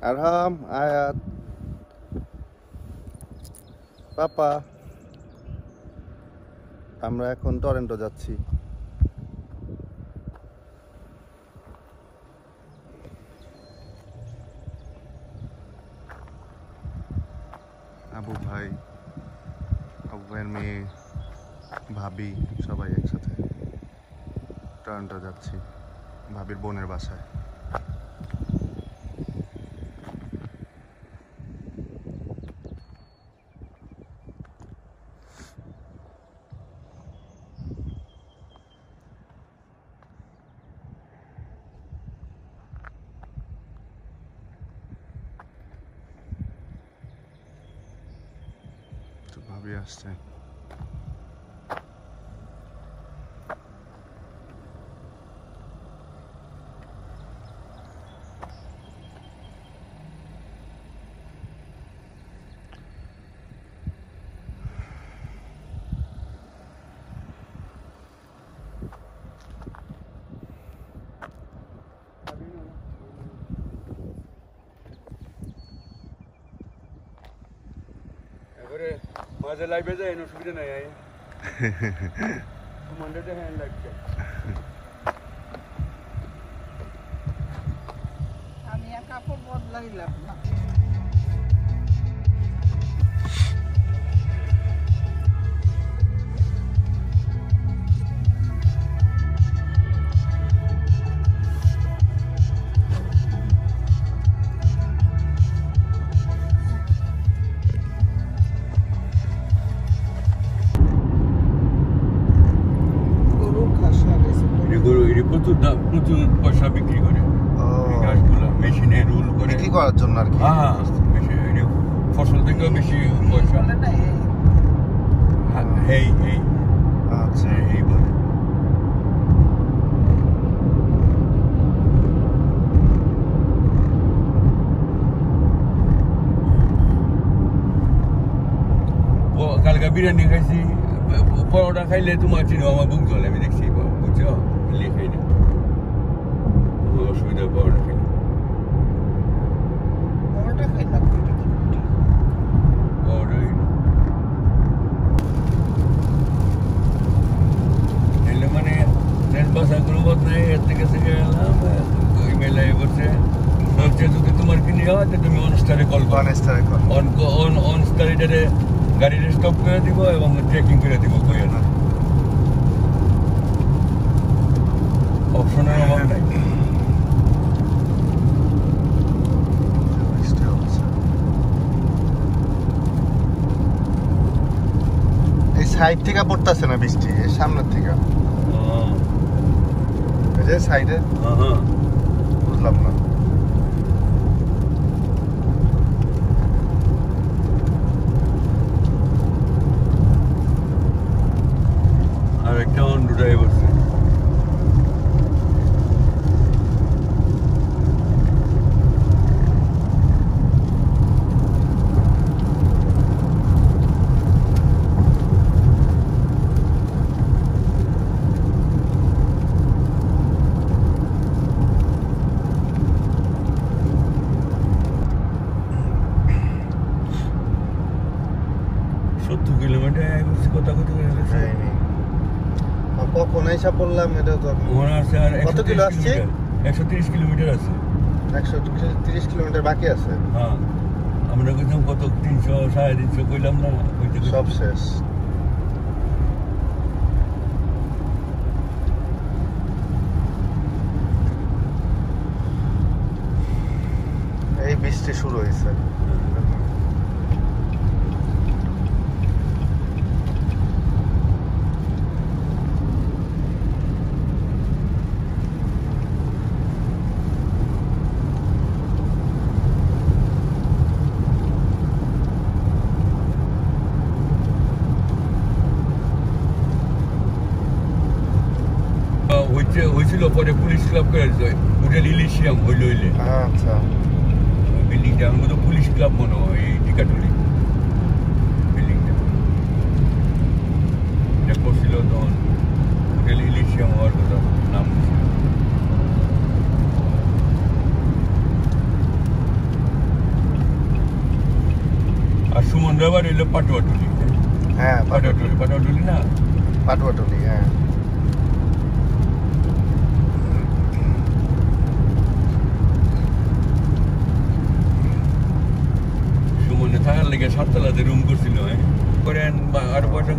আরহাম, আয়াত, পাপা, আমরা এখন টরন্টো যাচ্ছি। আবু ভাইয়ের মেয়ে, ভাবি সবাই একসাথে টরন্টো যাচ্ছি ভাবির বোনের বাসায়। তো ভাবি আসছে। মাঝে লাইভে যায় অসুবিধা নাই মন্ডেতে হ্যান্ড লাগছে। আমি আর কাপড় বদলাইলাম না। প্রচুর পয়সা বিক্রি করে গাছগুলো, মেশিনে রুল করে বিক্রি করার জন্য আর কি। হ্যাঁ, ফসল থেকেও বেশি পয়সা। আচ্ছা, এই বলে কালকে বিরিয়ানি খাইছি, পরোটা খাইলে তোমার চিনো আমার বুক জ্বলে, আমি দেখছি, বুঝছো? খাই না, অসুবিধা পরোটা খাইলে। মানে ট্রেন বাসা কোনো পথ নাই, এর থেকে গেলাম ওই মেলায় বসে বলছে যদি তোমার কিনে যাওয়া তুমি অনস্টারে কল করো, অনস্টারে গাড়ির স্টপ করে দিব এবং ট্রেকিং করে দিব, কই না অপশনের অভাব নাই। এই সাইড থেকে পড়তেছে না বৃষ্টি, এই সামনের থেকে, এই যে সাইডে। বুঝলাম না। আর একটা অন রুটায় বসছে। কখন এসে পড়লাম এটা তো কত কিলো আসছে? 130 কিলোমিটার আছে। 130 কিলোমিটার বাকি আছে। হ্যাঁ, আমরা কইলাম কত 300 350 কইলাম না, সব শেষ। এই বৃষ্টি শুরু হয়েছে। হয়েছিল পরে পুলিশ ক্লাব করে হোটেল ইলিশিয়াম হইল হইলে। আচ্ছা, বিল্ডিংটা আমার তো পুলিশ ক্লাব মনে হয়, এই টিকাটুলি বিল্ডিংটা এটা করছিল তখন হোটেল ইলিশিয়াম হওয়ার কথা, নাম ছিল। আমরা বাড়ি হইলো পাটুয়াটুলি। হ্যাঁ পাটুয়াটুলি না পাটুয়াটুলি, হ্যাঁ। সুমনে থাকার লেগে 7 তলাতে রুম করছিল করেন আর পয়সা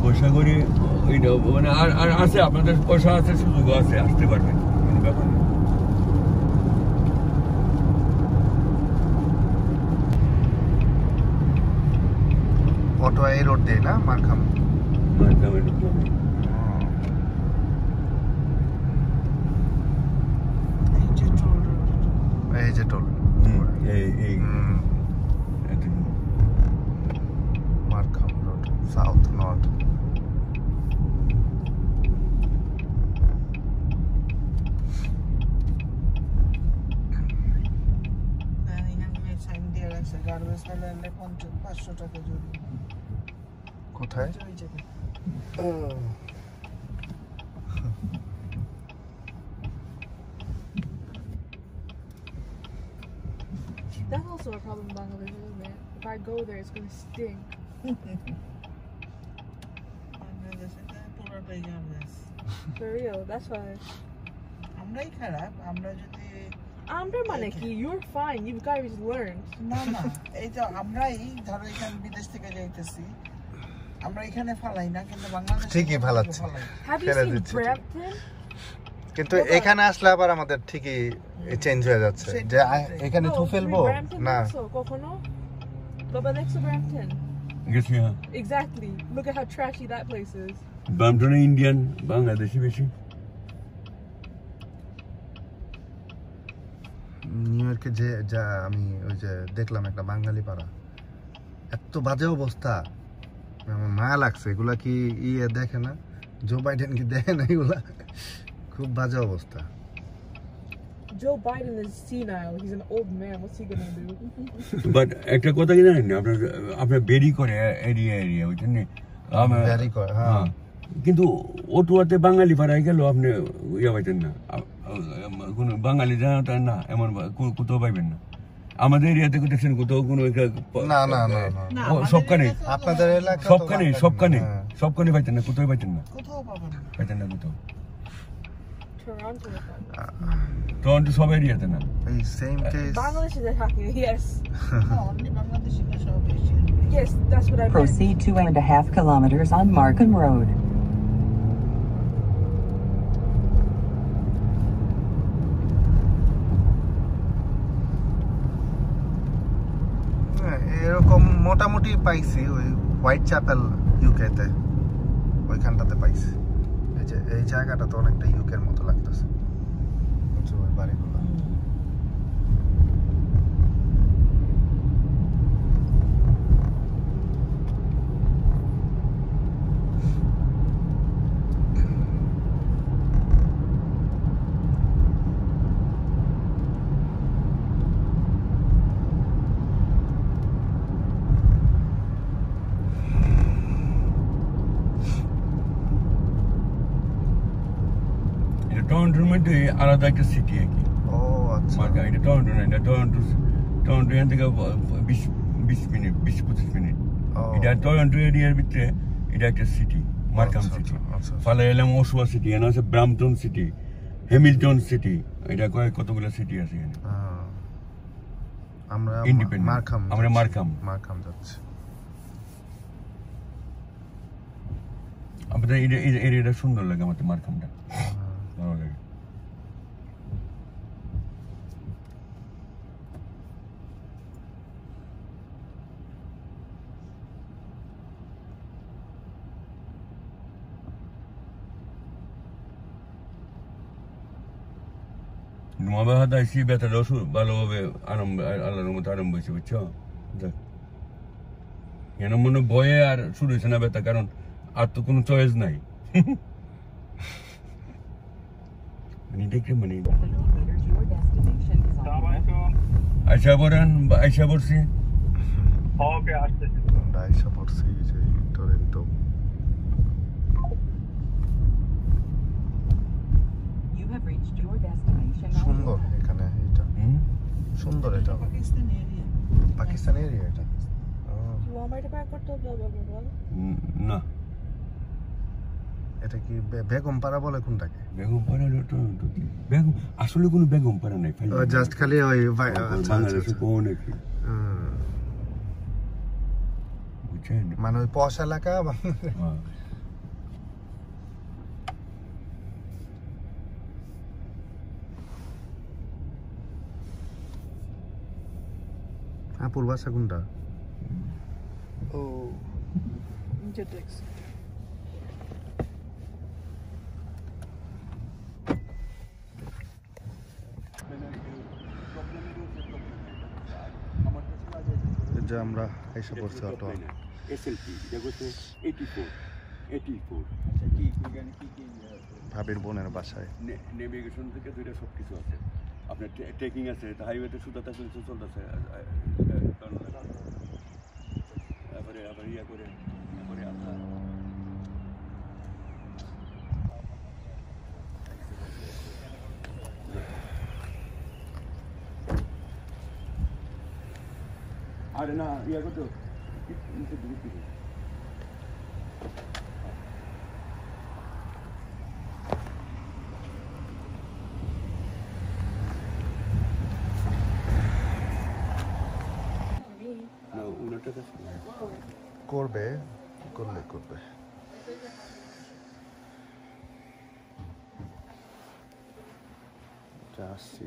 পয়সা করে ওইটা মানে আর আছে আপনাদের পয়সা আছে, সুযোগ আছে, আসতে পারবেন, কোনো ব্যাপার না। অটো এই রোড দিয়ে না মারখাম? এই যে toll Markham road, south north. কোথায়? That's also a problem in Bangladesh, isn't it? If I go there, it's gonna stink. For real, that's why. আমরাই খারাপ, আমরা যদি Amber Maneki, you're fine. You guys learned. না এই তো আমরাই ধরো এখানে বিদেশ থেকে যাইতেছি, আমরা এখানে ফালাই না, কিন্তু বাংলাদেশ ঠিকই ফালাচ্ছে। Have you seen Brampton? কিন্তু এখানে আসলে আবার আমাদের ঠিকই চেঞ্জ হয়ে যাচ্ছে, যে এখানে থু ফেলবো না। কখনো বাবা দেখছো Brampton? গেছি, হ্যাঁ। Exactly. Look at how trashy that place is. ব্রাম্পটনে ইন্ডিয়ান বাংলাদেশি বেশি। নিউ ইয়র্কে যে যা আমি ওই যে দেখলাম একটা বাঙালি পাড়া, এত বাজে অবস্থা, আমার মায়া লাগছে। এগুলা কি ইয়ে দেখে না, জো বাইডেন কি দেখে না? এগুলা খুব বাজে অবস্থা। Joe Biden is senile. He's an old man. What's he gonna do? But একটা কথা কি জানেন, আপনার বেরি করে এরিয়া বুঝছেন না, বেরি করে, হ্যাঁ। কিন্তু অটুয়াতে বাঙালি পাড়ায় গেল আপনি ইয়ে পাইতেন না, কোনো বাঙালি জানাটা না, এমন কোথাও পাইবেন না। আমাদের এরিয়াতে দেখছেন কোথাও কোনো না সবখানে আপনাদের এলাকা সবখানে পাইতেন না, কোথাও পাইতেন না, পাইতেন না কোথাও। টরন্টো সব এরিয়াতে না। এই same case Bangladesh is attacking. Yes. Yes, that's what I meant. Proceed 2.5 kilometers on Markham Road. এরকম মোটামুটি পাইছি ওই হোয়াইট চ্যাপেল ইউকেতে, ওইখানটাতে পাইছি। এই যে এই জায়গাটা তো অনেকটা ইউকের মতো লাগতেছে, ওই বাড়িগুলো। টরন্টোর মধ্যে আলাদা একটা সিটি আর কি। ও আচ্ছা, এটা টরন্টো না, এটা টরন্টো এখান থেকে 20-25 মিনিট। এটা টরন্টো এরিয়ার ভিতরে এটা একটা সিটি, মার্কাম সিটি। ফলে এলাম ওসোয়া সিটি, এখানে আছে ব্রাম্পটন সিটি, হ্যামিল্টন সিটি, এটা কতগুলো সিটি আছে এখানে। আমরা মার্কাম যাচ্ছি। আপনাদের এরিয়াটা সুন্দর লাগে, আমাদের মার্কামটা ভালো লাগে। মহাবাহাদ আইসি ব্যথাটাও ভালোভাবে আল্লাহর মতো আরম্ভ হয়েছে, বুঝছো? কেন মনে ভয়ে আর শুরু হয়েছে না ব্যথা, কারণ আর তো কোনো চয়েস নাই। আইসা পড়ছি। আইসা পড়ছি যে টরন্টো। সুন্দর এখানে এটা সুন্দর এটা পাকিস্তান এরিয়া পাকিস্তান এরিয়া এটা Walmart park করতে বল না এটা কি বেগমপাড়া বলে কোনটাকে বেগমপাড়া বেগম আসলে কোনো বেগমপাড়া নাই জাস্ট খালি ওই বাংলাদেশে কোনে কি বুঝছেন মানে ওই পশ এলাকা পূর্বাশা কোনটা ও Jetex. যে আমরা এসে পড়ছি অটো এসএলপি এটা হচ্ছে 84 ভাবির বোনের বাসায় নেভিগেশন থেকে দুইটা সব কিছু আছে আপনার ট্রেকিং আছে হাইওয়েতে সুদাতা চলতেছে তারপরে আবার ইয়া করে আপনার আরে না ইয়া করতো না উনারটা করবে করবে আসছি